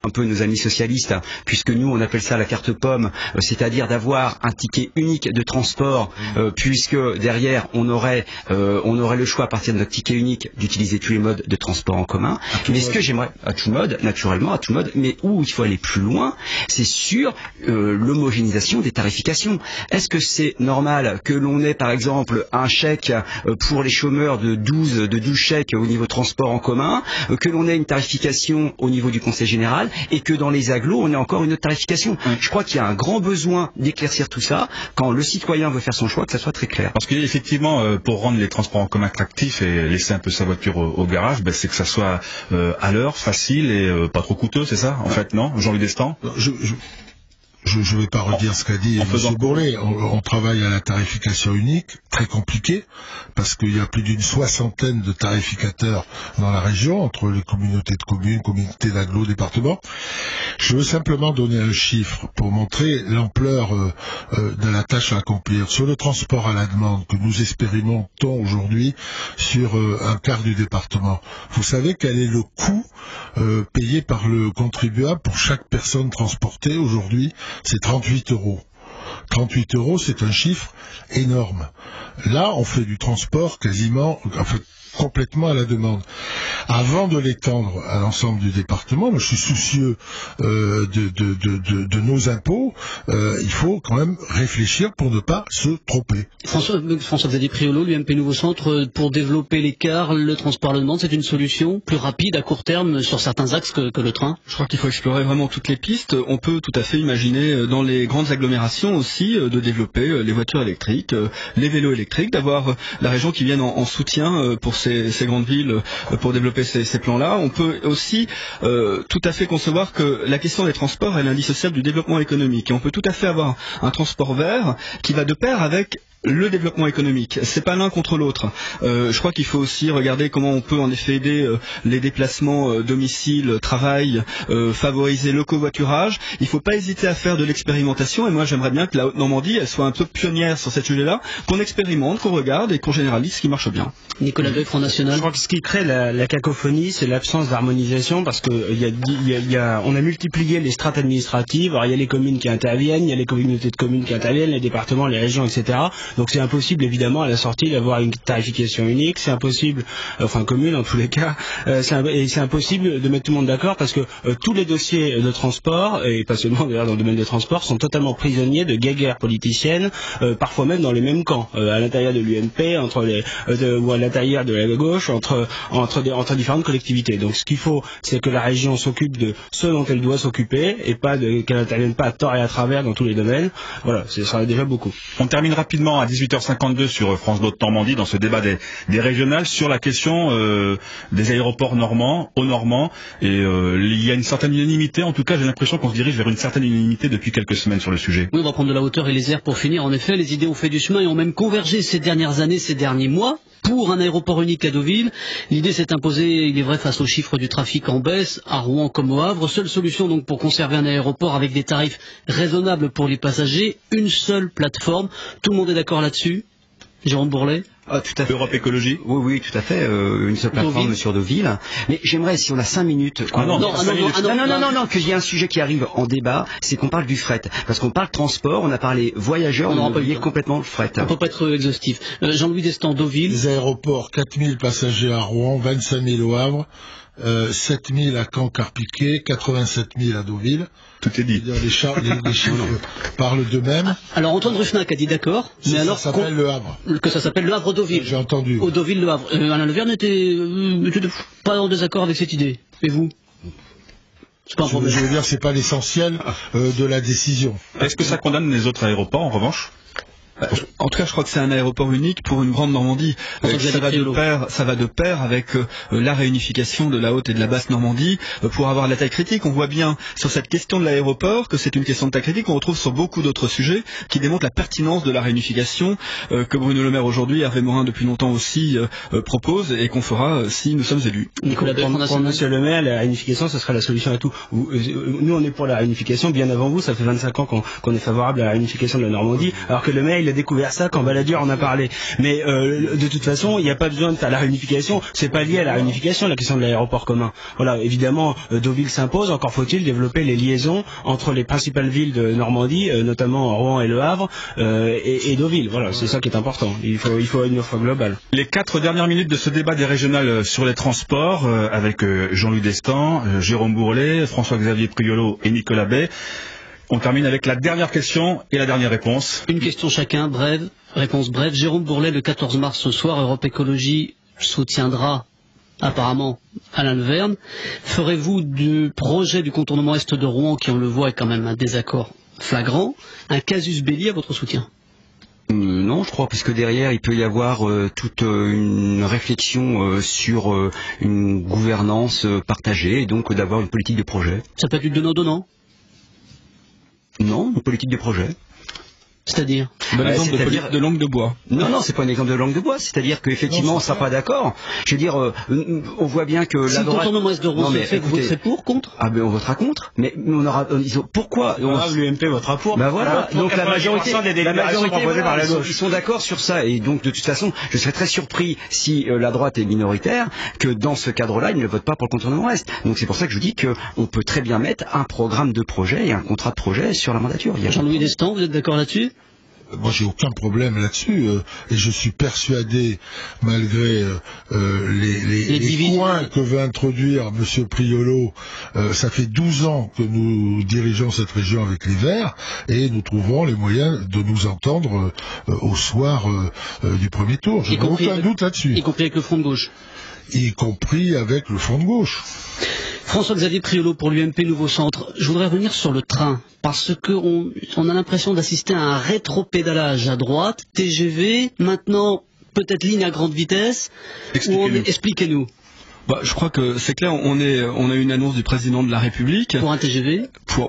un peu nos amis socialistes, puisque nous on appelle ça la carte pomme, c'est-à-dire d'avoir un ticket unique de transport, puisque derrière on aurait le choix à partir de notre ticket unique d'utiliser tous les modes de transport en commun. Mais ce que j'aimerais, à tout mode, naturellement, à tout mode, mais où il faut aller plus loin, c'est sur l'homogénéisation des tarifications. Est-ce que c'est normal que l'on ait par exemple un chèque pour les chômeurs de 12 chèques au niveau transport en commun, que l'on ait une tarification au niveau du Conseil général, et que dans les agglos, on ait encore une autre tarification. Je crois qu'il y a un grand besoin d'éclaircir tout ça, quand le citoyen veut faire son choix, que ça soit très clair. Parce qu'effectivement, pour rendre les transports en commun attractifs et laisser un peu sa voiture au garage, c'est que ça soit à l'heure, facile et pas trop coûteux, c'est ça, en fait, non, Jean-Louis Destan? Je ne vais pas redire ce qu'a dit M. Bourlet. On travaille à la tarification unique, très compliqué, parce qu'il y a plus d'une soixantaine de tarificateurs dans la région, entre les communautés de communes, communautés d'agglos, départements. Je veux simplement donner un chiffre pour montrer l'ampleur de la tâche à accomplir. Sur le transport à la demande que nous expérimentons aujourd'hui sur un quart du département, vous savez quel est le coût payé par le contribuable pour chaque personne transportée aujourd'hui? C'est 38 €. 38 €, c'est un chiffre énorme. Là, on fait du transport quasiment, complètement à la demande. Avant de l'étendre à l'ensemble du département, moi, je suis soucieux de nos impôts. Il faut quand même réfléchir pour ne pas se tromper. François-Xavier Priolo, l'UMP Nouveau Centre, pour développer l'écart, le transport à la demande, c'est une solution plus rapide à court terme sur certains axes que le train? Je crois qu'il faut explorer vraiment toutes les pistes. On peut tout à fait imaginer dans les grandes agglomérations aussi de développer les voitures électriques, les vélos électriques, d'avoir la région qui vienne en soutien pour ces grandes villes pour développer ces plans-là. On peut aussi tout à fait concevoir que la question des transports est indissociable du développement économique. Et on peut tout à fait avoir un transport vert qui va de pair avec le développement économique. C'est pas l'un contre l'autre. Je crois qu'il faut aussi regarder comment on peut en effet aider les déplacements domicile, travail, favoriser le covoiturage. Il faut pas hésiter à faire de l'expérimentation, et moi j'aimerais bien que la Haute-Normandie elle soit un peu pionnière sur ce sujet-là, qu'on expérimente, qu'on regarde et qu'on généralise ce qui marche bien. Nicolas Bay, Front National. Je crois que ce qui crée la cacophonie, c'est l'absence d'harmonisation, parce que on a multiplié les strates administratives. Alors il y a les communes qui interviennent, il y a les communautés de communes qui interviennent, les départements, les régions, etc. Donc c'est impossible évidemment à la sortie d'avoir une tarification unique, c'est impossible, enfin commune en tous les cas, et c'est impossible de mettre tout le monde d'accord, parce que tous les dossiers de transport, et pas seulement d'ailleurs dans le domaine des transports, sont totalement prisonniers de guéguerres politiciennes, parfois même dans les mêmes camps, à l'intérieur de l'UMP, ou à l'intérieur de la gauche, entre différentes collectivités. Donc ce qu'il faut, c'est que la région s'occupe de ce dont elle doit s'occuper, et pas qu'elle n'intervienne pas à tort et à travers dans tous les domaines. Voilà, ce sera déjà beaucoup. On termine rapidement à 18h52 sur France Bleu Normandie dans ce débat des régionales sur la question des aéroports normands, aux Normands, et il y a une certaine unanimité, en tout cas j'ai l'impression qu'on se dirige vers une certaine unanimité depuis quelques semaines sur le sujet. Oui, on va prendre de la hauteur et les airs pour finir. En effet, les idées ont fait du chemin et ont même convergé ces dernières années, ces derniers mois, pour un aéroport unique à Deauville. L'idée s'est imposée, il est vrai, face aux chiffres du trafic en baisse, à Rouen comme au Havre. Seule solution donc pour conserver un aéroport avec des tarifs raisonnables pour les passagers, une seule plateforme. Tout le monde est d'accord là-dessus? Jérôme Bourlet? Tout à fait. Europe Écologie? Oui, tout à fait. Une seule plateforme sur Deauville. Mais j'aimerais, si on a 5 minutes... Non, qu'il y ait un sujet qui arrive en débat, c'est qu'on parle du fret. Parce qu'on parle transport, on a parlé voyageurs, on a oublié complètement le fret. On ne peut pas être exhaustif. Jean-Louis Destan, Deauville. Les aéroports, 4000 passagers à Rouen, 25 000 au Havre, 7 000 à Caen-Carpiquet, 87 000 à Deauville. Tout est dit. Les chiffres parlent d'eux-mêmes. Alors Antoine Ruffnac a dit d'accord, mais alors ça s'appelle le Havre. Que ça s'appelle le Havre Deauville. J'ai entendu. Au Deauville, le Havre. Alain Leverne n'était pas en désaccord avec cette idée. Et vous? C'est pas un problème. Je veux dire, c'est pas l'essentiel de la décision. Est-ce que ça condamne les autres aéroports en revanche? En tout cas, je crois que c'est un aéroport unique pour une grande Normandie. Ça va de pair avec la réunification de la haute et de la basse Normandie pour avoir la taille critique. On voit bien sur cette question de l'aéroport que c'est une question de taille critique qu'on retrouve sur beaucoup d'autres sujets qui démontrent la pertinence de la réunification que Bruno Le Maire aujourd'hui, Hervé Morin depuis longtemps aussi propose et qu'on fera si nous sommes élus. Nicolas Bay, pour Monsieur Le Maire, la réunification, ce sera la solution à tout. Nous, on est pour la réunification bien avant vous. Ça fait 25 ans qu'on est favorable à la réunification de la Normandie, alors que Le Maire, il a découvert ça quand Balladur en a parlé. Mais de toute façon, il n'y a pas besoin de faire la réunification. C'est pas lié à la réunification, la question de l'aéroport commun. Voilà, évidemment, Deauville s'impose. Encore faut-il développer les liaisons entre les principales villes de Normandie, notamment Rouen et Le Havre, et Deauville. Voilà, c'est ça qui est important. Il faut une offre globale. Les 4 dernières minutes de ce débat des régionales sur les transports, avec Jean-Louis Destan, Jérôme Bourlet, François-Xavier Priolo et Nicolas Bay. On termine avec la dernière question et la dernière réponse. Une question chacun, brève, réponse brève. Jérôme Bourlet, le 14 mars ce soir, Europe Écologie soutiendra apparemment Alain Leverne. Ferez-vous du projet du contournement est de Rouen, qui on le voit est quand même un désaccord flagrant, un casus belli à votre soutien? Non, je crois, puisque derrière, il peut y avoir toute une réflexion sur une gouvernance partagée, et donc d'avoir une politique de projet. Ça peut être du donnant-donnant? Non, une politique de projet. C'est-à-dire de langue de bois. Non, c'est pas un exemple de langue de bois. C'est-à-dire qu'effectivement, on ne sera pas d'accord. Je veux dire, on voit bien que si la droite... Si le contournement est de Rouen se fait, vous voterez pour, contre? Ah ben on votera contre. Mais on aura... Pourquoi l'UMP votera pour. Ben voilà. Donc la majorité proposée par la gauche. Ils sont d'accord sur ça. Et donc de toute façon, je serais très surpris si la droite est minoritaire que dans ce cadre-là, ils ne votent pas pour le contournement Est. Donc c'est pour ça que je vous dis qu'on peut très bien mettre un programme de projet et un contrat de projet sur la mandature. Jean-Louis Destan, vous êtes d'accord là-dessus? Moi, j'ai aucun problème là-dessus, et je suis persuadé, malgré les coins que veut introduire M. Priolo, ça fait 12 ans que nous dirigeons cette région avec les Verts, et nous trouverons les moyens de nous entendre au soir du premier tour. Je n'ai aucun doute là-dessus. Y compris avec le Front de gauche. Y compris avec le Front de gauche. François-Xavier Priolo pour l'UMP Nouveau Centre. Je voudrais revenir sur le train, parce qu'on a l'impression d'assister à un rétropédalage à droite, TGV, maintenant peut-être ligne à grande vitesse. Expliquez-nous. Je crois que c'est clair, on a une annonce du président de la République. Pour un TGV.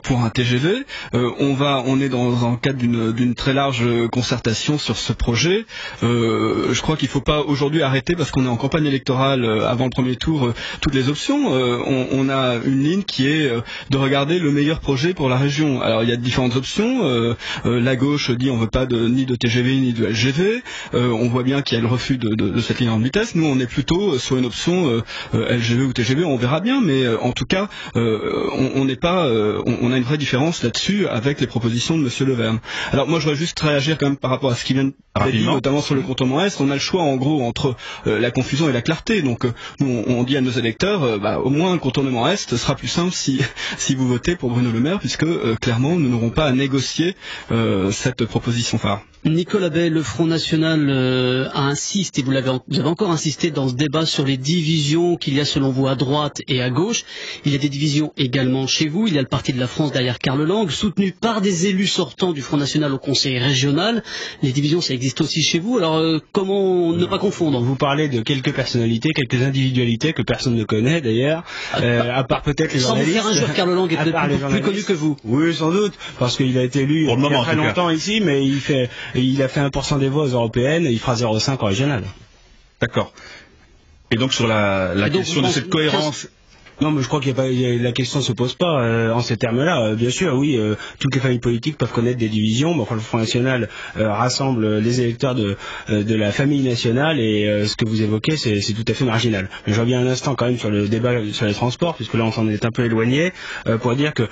Pour un TGV. On est dans un cadre d'une très large concertation sur ce projet. Je crois qu'il ne faut pas aujourd'hui arrêter, parce qu'on est en campagne électorale avant le premier tour, toutes les options. On a une ligne qui est de regarder le meilleur projet pour la région. Alors il y a différentes options. La gauche dit on ne veut pas ni de TGV ni de LGV. On voit bien qu'il y a le refus de cette ligne en vitesse. Nous on est plutôt sur une option LGV ou TGV, on verra bien, mais en tout cas, on a une vraie différence là-dessus avec les propositions de M. Leverne. Alors moi, je voudrais juste réagir quand même par rapport à ce qui vient d'être dit, notamment sur le contournement Est. On a le choix en gros entre la confusion et la clarté. Donc on dit à nos électeurs, au moins le contournement Est sera plus simple si vous votez pour Bruno Le Maire, puisque clairement nous n'aurons pas à négocier cette proposition phare. Nicolas Bay, le Front National a insisté, vous avez encore insisté dans ce débat sur les divisions qu'il y a selon vous à droite et à gauche. Il y a des divisions également chez vous. Il y a le Parti de la France derrière Karl Lang, soutenu par des élus sortants du Front National au Conseil régional. Les divisions, ça existe aussi chez vous. Alors comment ne pas confondre? Vous parlez de quelques personnalités, quelques individualités que personne ne connaît d'ailleurs, à part peut-être les journalistes. Sans vous faire un jour, Karl Lang est peut-être plus connu que vous. Oui, sans doute, parce qu'il a été élu il y a très longtemps ici, mais il a fait 1% des voix aux européennes et il fera 0,5 en régional. D'accord. Et donc sur la question de cette cohérence... Non, mais je crois la question ne se pose pas en ces termes-là. Bien sûr, oui, toutes les familles politiques peuvent connaître des divisions. Mais enfin, le Front National rassemble les électeurs de la famille nationale, et ce que vous évoquez, c'est tout à fait marginal. Mais je reviens un instant quand même sur le débat sur les transports, puisque là on s'en est un peu éloigné, pour dire que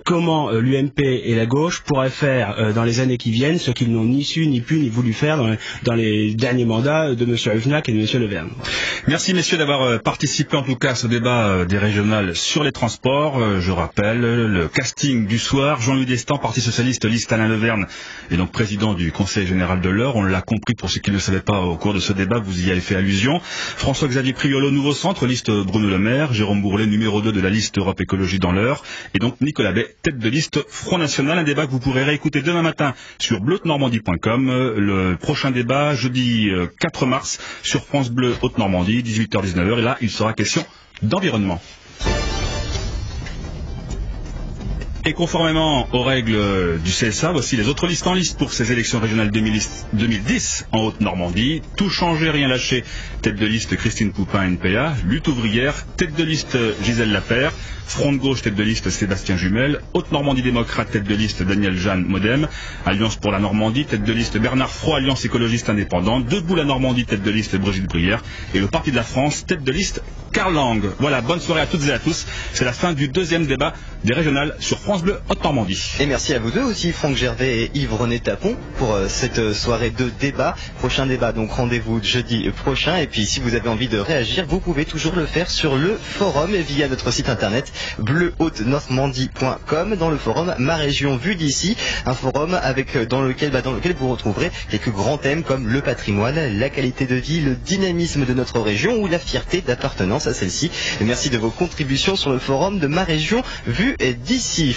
comment l'UMP et la gauche pourraient faire dans les années qui viennent ce qu'ils n'ont ni su, ni pu, ni voulu faire dans les derniers mandats de M. Huvenac et de M. Leverne. Merci messieurs d'avoir participé en tout cas à ce débat des régionales sur les transports. Je rappelle le casting du soir: Jean-Louis Destan, Parti Socialiste, liste Alain Leverne, et donc président du Conseil Général de l'Eure. On l'a compris pour ceux qui ne le savaient pas au cours de ce débat, vous y avez fait allusion. François-Xavier Priolo, Nouveau Centre, liste Bruno Le Maire. Jérôme Bourlet, numéro 2 de la liste Europe Écologie dans l'Eure. Et donc Nicolas Bay, tête de liste Front National. Un débat que vous pourrez réécouter demain matin sur bleunormandie.com. Le prochain débat, jeudi 4 mars, sur France Bleu Haute-Normandie, 18h-19h. Et là, il sera question d'environnement. Et conformément aux règles du CSA, voici les autres listes en liste pour ces élections régionales 2010 en Haute-Normandie. Tout changer, rien lâcher. Tête de liste Christine Poupin, NPA. Lutte ouvrière. Tête de liste Gisèle Lapère. Front de gauche, tête de liste Sébastien Jumel. Haute-Normandie démocrate, tête de liste Daniel Jeanne, Modem. Alliance pour la Normandie, tête de liste Bernard Froid, Alliance écologiste indépendante. Debout la Normandie, tête de liste Brigitte Brière. Et le Parti de la France, tête de liste Karl Lang. Voilà, bonne soirée à toutes et à tous. C'est la fin du deuxième débat des régionales sur France Bleu Haute-Normandie. Et merci à vous deux aussi, Franck Gervais et Yves-René Tapon, pour cette soirée de débat. Prochain débat, donc rendez-vous jeudi prochain. Et puis si vous avez envie de réagir, vous pouvez toujours le faire sur le forum via notre site internet bleuhaute-normandie.com, dans le forum Ma Région Vue d'ici, un forum dans lequel vous retrouverez quelques grands thèmes comme le patrimoine, la qualité de vie, le dynamisme de notre région ou la fierté d'appartenance à celle-ci. Et merci de vos contributions sur le forum de Ma Région Vue d'ici.